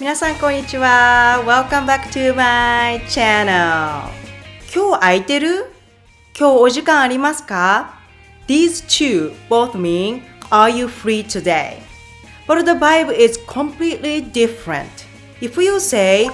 皆さんこんにちは。Welcome back to my channel. 今日空いてる？今日お時間ありますか？ These two both mean Are you free today? But the vibe is completely different. If you say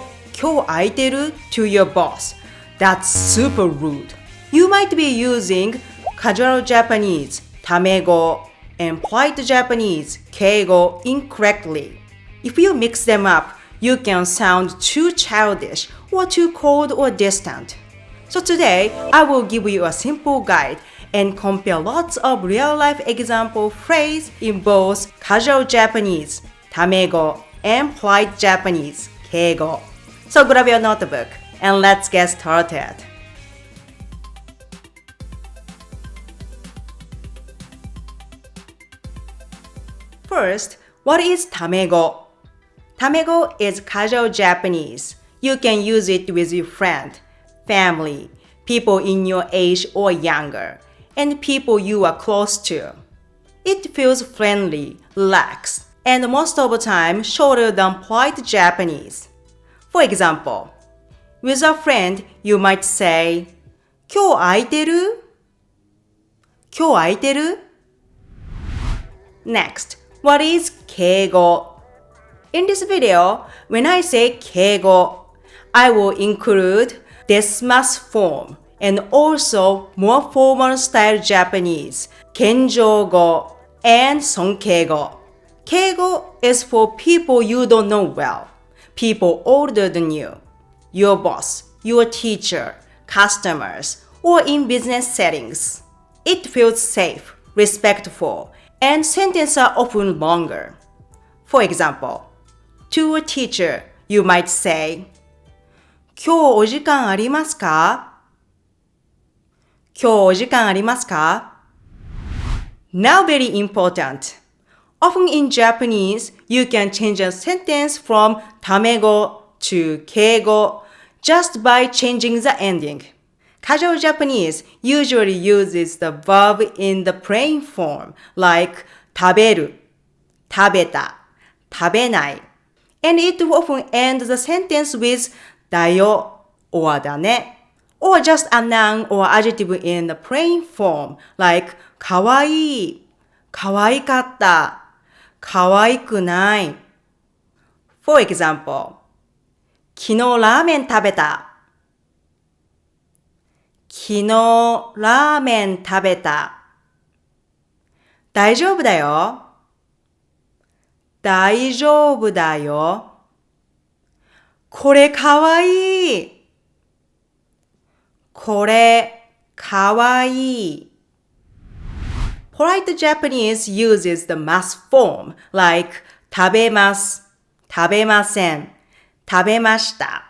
今日空いてる to your boss, that's super rude. You might be using casual Japanese, tamego, and polite Japanese, keigo incorrectly. If you mix them up, you can sound too childish or too cold or distant. So today, I will give you a simple guide and compare lots of real-life example phrases in both casual Japanese, tamego, and polite Japanese, keigo. So grab your notebook and let's get started. First, what is tamego? Tamego is casual Japanese. You can use it with your friend, family, people in your age or younger, and people you are close to. It feels friendly, relaxed, and most of the time shorter than polite Japanese. For example, with a friend, you might say, 今日空いてる? 今日空いてる? Next, what is keigo? In this video, when I say keigo, I will include desmas form and also more formal style Japanese, kenjougo, and sonkeigo. Keigo is for people you don't know well, people older than you, your boss, your teacher, customers, or in business settings. It feels safe, respectful, and sentences are often longer. For example, to a teacher, you might say, 今日お時間ありますか? 今日お時間ありますか? Now very important. Often in Japanese, you can change a sentence from tamego to keigo just by changing the ending. Casual Japanese usually uses the verb in the plain form like 食べる, 食べた, 食べない. And it often ends the sentence with だよ or だね or just a noun or adjective in the plain form like かわいい、かわいかった、かわいくない。For example, 昨日ラーメン食べた。昨日ラーメン食べた。大丈夫だよ。大丈夫だよ。これかわいい。これかわいい。Polite Japanese uses the mas form like 食べます、食べません、食べました。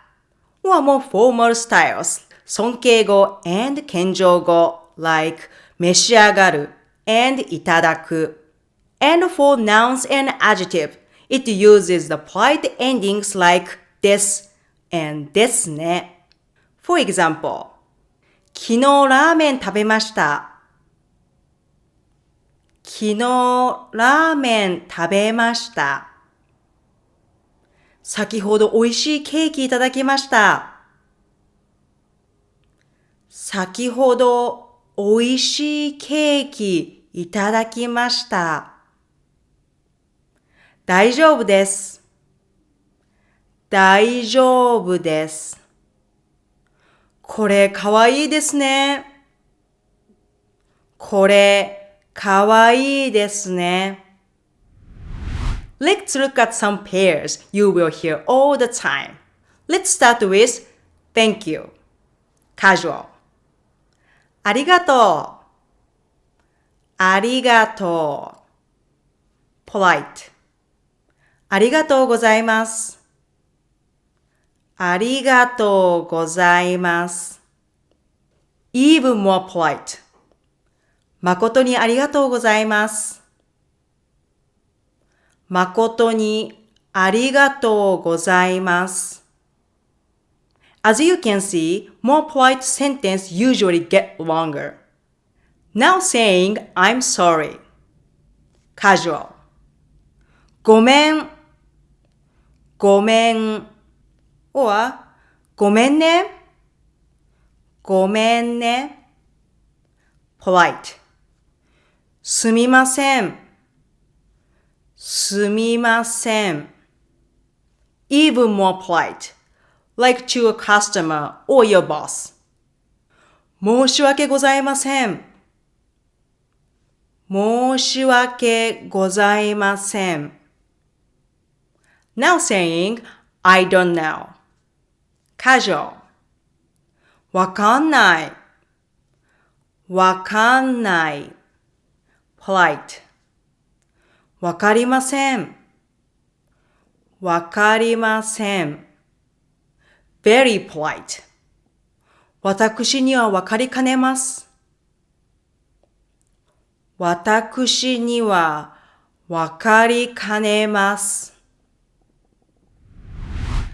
Or more formal styles, 尊敬語 and 謙譲語 like 召し上がる and いただく。And for nouns and adjective, it uses the polite endings like ですand ですね。For example, 昨日ラーメン食べました。昨日ラーメン食べました。先ほど美味しいケーキいただきました。先ほど美味しいケーキいただきました。大丈夫です。大丈夫です。これかわいいですね。これかわいいですね。Let's look at some pairs you will hear all the time. Let's start with Thank you. Casual. ありがとう。ありがとう。Polite. ありがとうございます。ありがとうございます。Even more polite. 誠にありがとうございます。誠にありがとうございます。As you can see, more polite sentences usually get longer. Now saying I'm sorry. Casual. ごめん。ごめん or ごめんねごめんね polite すみませんすみません even more polite like to a customer or your boss 申し訳ございません申し訳ございません Now saying I don't know casual わかんないわかんない polite わかりませんわかりません very polite 私にはわかりかねます私にはわかりかねます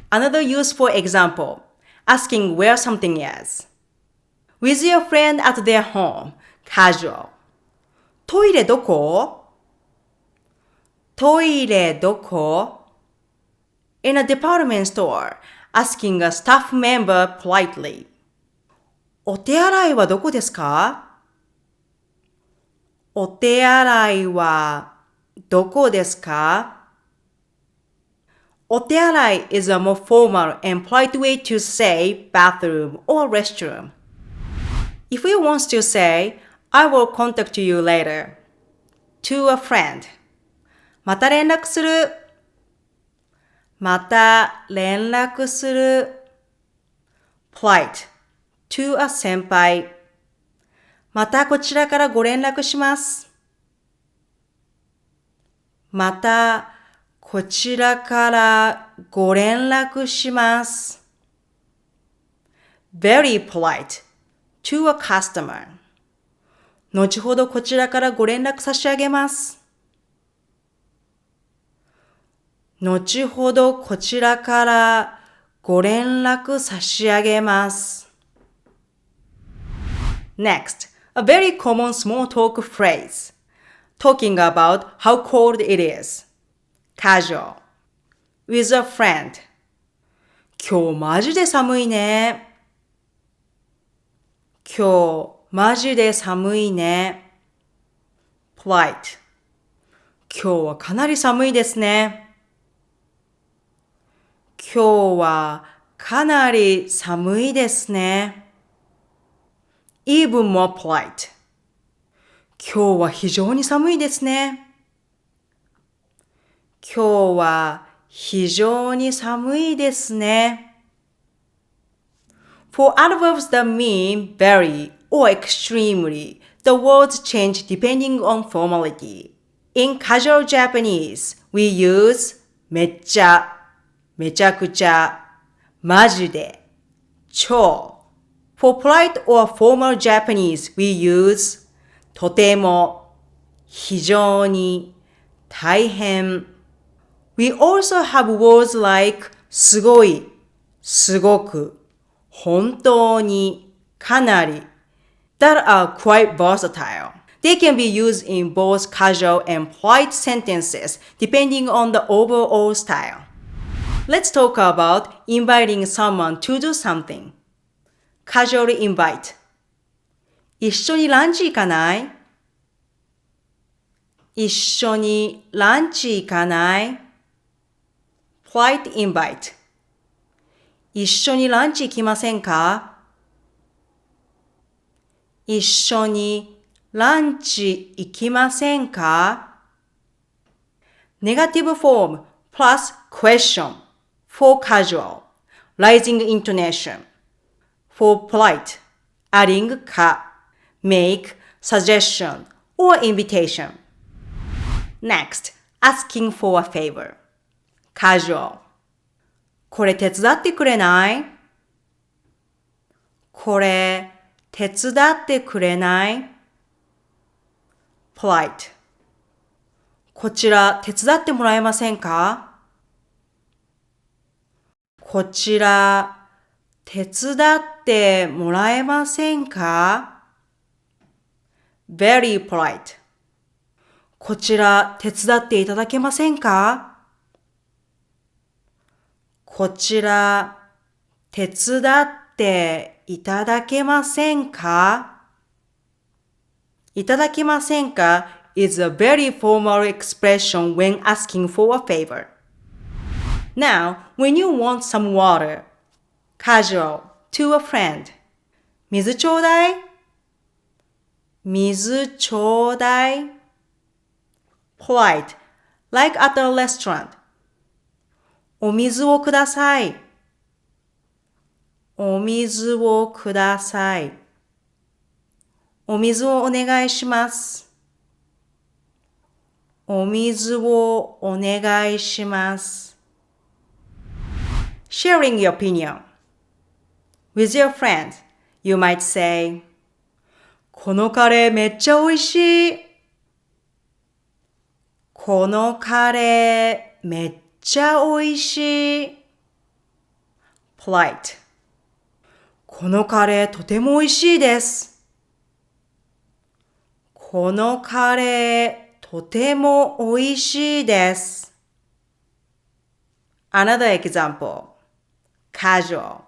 Another useful example asking where something is with your friend at their home casual トイレどこトイレどこ In a department store, asking a staff member politely. お手洗いはどこですかお手洗いはどこですかお手洗い is a more formal and polite way to say bathroom or restroom. If you want to say, I will contact you later to a friend. また連絡するまた連絡する polite to a 先輩またこちらからご連絡しますまたこちらからご連絡します very polite to a customer 後ほどこちらからご連絡差し上げます後ほどこちらからご連絡差し上げます。Next, a very common small talk phrase. Talking about how cold it is. Casual. With a friend. 今日マジで寒いね。今日マジで寒いね。Polite. 今日はかなり寒いですね。今日はかなり寒いですね。Even more polite. 今日は非常に寒いですね。今日は非常に寒いですね。For adverbs that mean very or extremely, the words change depending on formality. In casual Japanese, we use めっちゃめちゃくちゃ、マジで、超。For polite or formal Japanese, we use とても、非常に、大変。We also have words like すごい、すごく、本当に、かなり that are quite versatile. They can be used in both casual and polite sentences depending on the overall style.Let's talk about inviting someone to do something. Casual invite. 一緒にランチ行かない一緒にランチ行かない Polite invite. 一緒にランチ行きませんか一緒にランチ行きませんか Negative form plus question.For casual, rising intonation. For polite, adding か, make, suggestion, or invitation. Next, asking for a favor. Casual. これ手伝ってくれないこれ手伝ってくれない Polite. こちら手伝ってもらえませんかこちら、手伝ってもらえませんか ?Very polite. こちら、手伝っていただけませんかこちら手伝っていただけませんか？いただけませんか is a very formal expression when asking for a favor. Now, when you want some water, casual to a friend, 水ちょうだい？水ちょうだい？ polite, like at a restaurant. お水をください。お水をください。お水をお願いします。お水をお願いします。Sharing your opinion. With your friends, you might say, このカレーめっちゃ美味しい。このカレーめっちゃ美味しい。polite. このカレーとても美味しいです。このカレーとても美味しいです。Another example. Casual.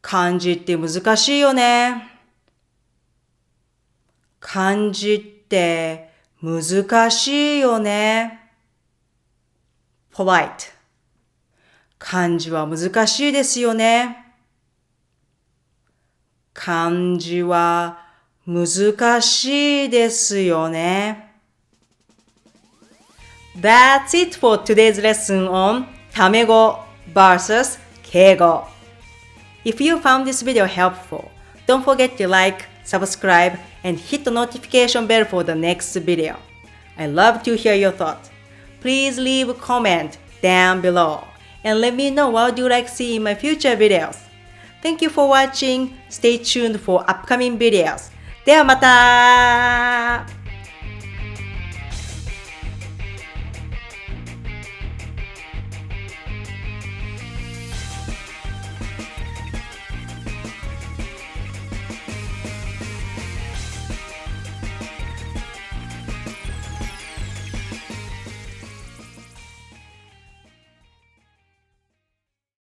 漢字って難しいよね。漢字って難しいよね。polite. 漢字は難しいですよね。漢字は難しいですよね。That's it for today's lesson on tamego versus keigo. If you found this video helpful, don't forget to like, subscribe, and hit the notification bell for the next video. I love to hear your thoughts. Please leave a comment down below and let me know what you like to see in my future videos. Thank you for watching. Stay tuned for upcoming videos. ではまた